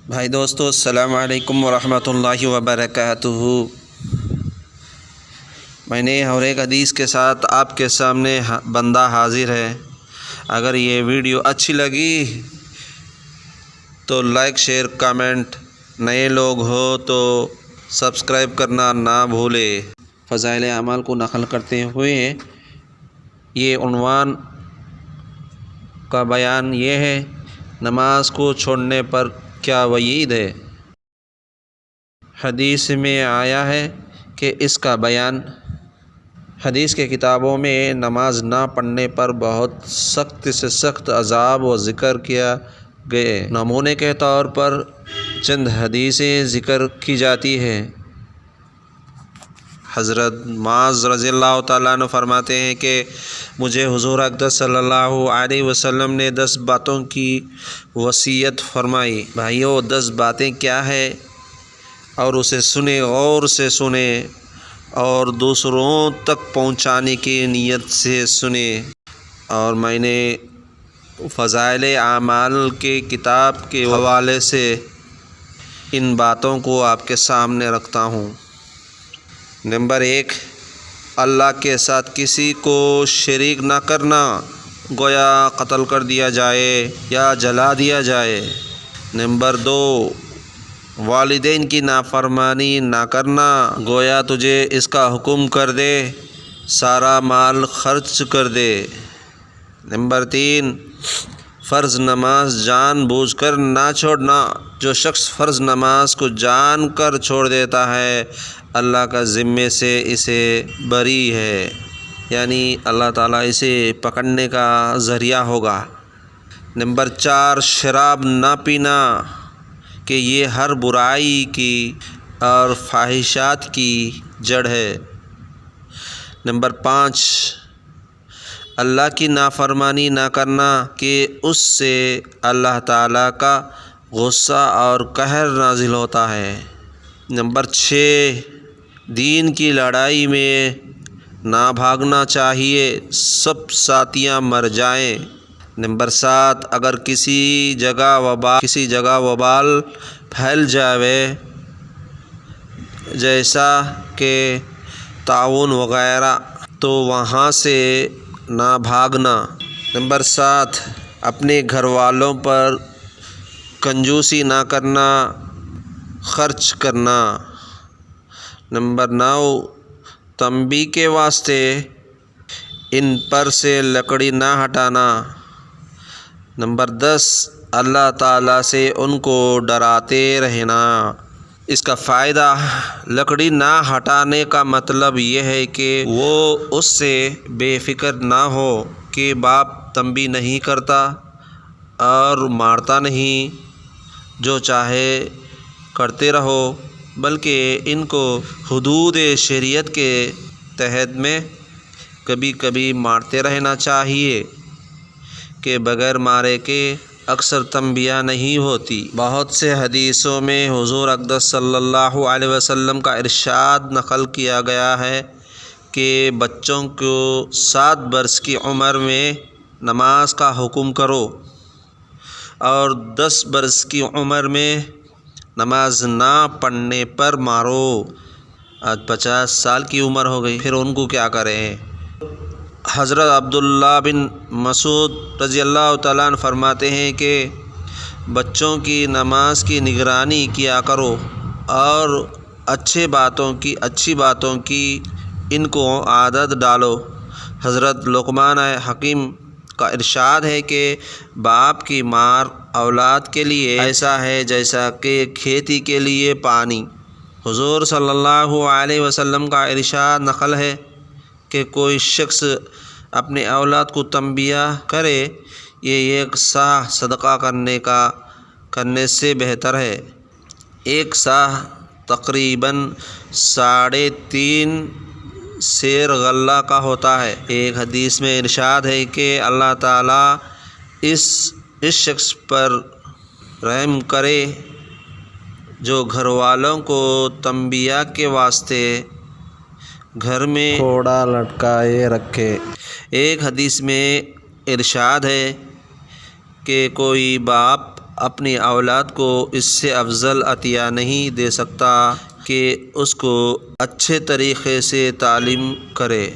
بھائی دوستو السلام علیکم ورحمۃ اللہ وبرکاتہ۔ میں نے اور ایک حدیث کے ساتھ آپ کے سامنے بندہ حاضر ہے۔ اگر یہ ویڈیو اچھی لگی تو لائک شیئر کامنٹ، نئے لوگ ہو تو سبسکرائب کرنا نہ بھولے۔ فضائل اعمال کو نقل کرتے ہوئے یہ عنوان کا بیان یہ ہے: نماز کو چھوڑنے پر کیا وعید ہے؟ حدیث میں آیا ہے کہ اس کا بیان حدیث کے کتابوں میں نماز نہ پڑھنے پر بہت سخت سے سخت عذاب و ذکر کیا گئے۔ نمونے کے طور پر چند حدیثیں ذکر کی جاتی ہیں۔ حضرت معاذ رضی اللہ تعالیٰ عنہ فرماتے ہیں کہ مجھے حضور اقدس صلی اللہ علیہ وسلم نے 10 باتوں کی وصیت فرمائی۔ بھائیو، 10 باتیں کیا ہے؟ اور اسے سنیں، غور سے سنیں اور دوسروں تک پہنچانے کی نیت سے سنیں۔ اور میں نے فضائل اعمال کے کتاب کے حوالے سے ان باتوں کو آپ کے سامنے رکھتا ہوں۔ نمبر 1، اللہ کے ساتھ کسی کو شریک نہ کرنا، گویا قتل کر دیا جائے یا جلا دیا جائے۔ نمبر 2، والدین کی نافرمانی نہ کرنا، گویا تجھے اس کا حکم کر دے سارا مال خرچ کر دے۔ نمبر 3، فرض نماز جان بوجھ کر نہ چھوڑنا، جو شخص فرض نماز کو جان کر چھوڑ دیتا ہے اللہ کا ذمے سے اسے بری ہے، یعنی اللہ تعالیٰ اسے پکڑنے کا ذریعہ ہوگا۔ نمبر 4، شراب نہ پینا کہ یہ ہر برائی کی اور فحشات کی جڑ ہے۔ نمبر 5، اللہ کی نافرمانی نہ کرنا کہ اس سے اللہ تعالیٰ کا غصہ اور قہر نازل ہوتا ہے۔ نمبر 6، دین کی لڑائی میں نہ بھاگنا چاہیے، سب ساتھیاں مر جائیں۔ نمبر 7، اگر کسی جگہ وبال پھیل جاوے جیسا کہ طاعون وغیرہ تو وہاں سے نہ بھاگنا۔ نمبر 7، اپنے گھر والوں پر کنجوسی نہ کرنا، خرچ کرنا۔ نمبر 9، تنبیہ کے واسطے ان پر سے لکڑی نہ ہٹانا۔ نمبر 10، اللہ تعالیٰ سے ان کو ڈراتے رہنا۔ اس کا فائدہ، لکڑی نہ ہٹانے کا مطلب یہ ہے کہ وہ اس سے بے فکر نہ ہو کہ باپ تنبیہ نہیں کرتا اور مارتا نہیں، جو چاہے کرتے رہو، بلکہ ان کو حدود شریعت کے تحت میں کبھی کبھی مارتے رہنا چاہیے کہ بغیر مارے کے اکثر تنبیہ نہیں ہوتی۔ بہت سے حدیثوں میں حضور اقدس صلی اللہ علیہ وسلم کا ارشاد نقل کیا گیا ہے کہ بچوں کو 7 برس کی عمر میں نماز کا حکم کرو اور 10 برس کی عمر میں نماز نہ پڑھنے پر مارو۔ آج 50 سال کی عمر ہو گئی، پھر ان کو کیا کریں؟ حضرت عبداللہ بن مسعود رضی اللہ تعالیٰ عنہ فرماتے ہیں کہ بچوں کی نماز کی نگرانی کیا کرو اور اچھی باتوں کی ان کو عادت ڈالو۔ حضرت لقمان حکیم کا ارشاد ہے کہ باپ کی مار اولاد کے لیے ایسا ہے جیسا کہ کھیتی کے لیے پانی۔ حضور صلی اللہ علیہ وسلم کا ارشاد نقل ہے کہ کوئی شخص اپنے اولاد کو تنبیہ کرے، یہ 1 صاع صدقہ کرنے سے بہتر ہے۔ 1 صاع تقریباً 3.5 سیر غلہ کا ہوتا ہے۔ ایک حدیث میں ارشاد ہے کہ اللہ تعالیٰ اس شخص پر رحم کرے جو گھر والوں کو تنبیہ کے واسطے گھر میں گھوڑا لٹکائے رکھے۔ ایک حدیث میں ارشاد ہے کہ کوئی باپ اپنی اولاد کو اس سے افضل عطیہ نہیں دے سکتا کہ اس کو اچھے طریقے سے تعلیم کرے۔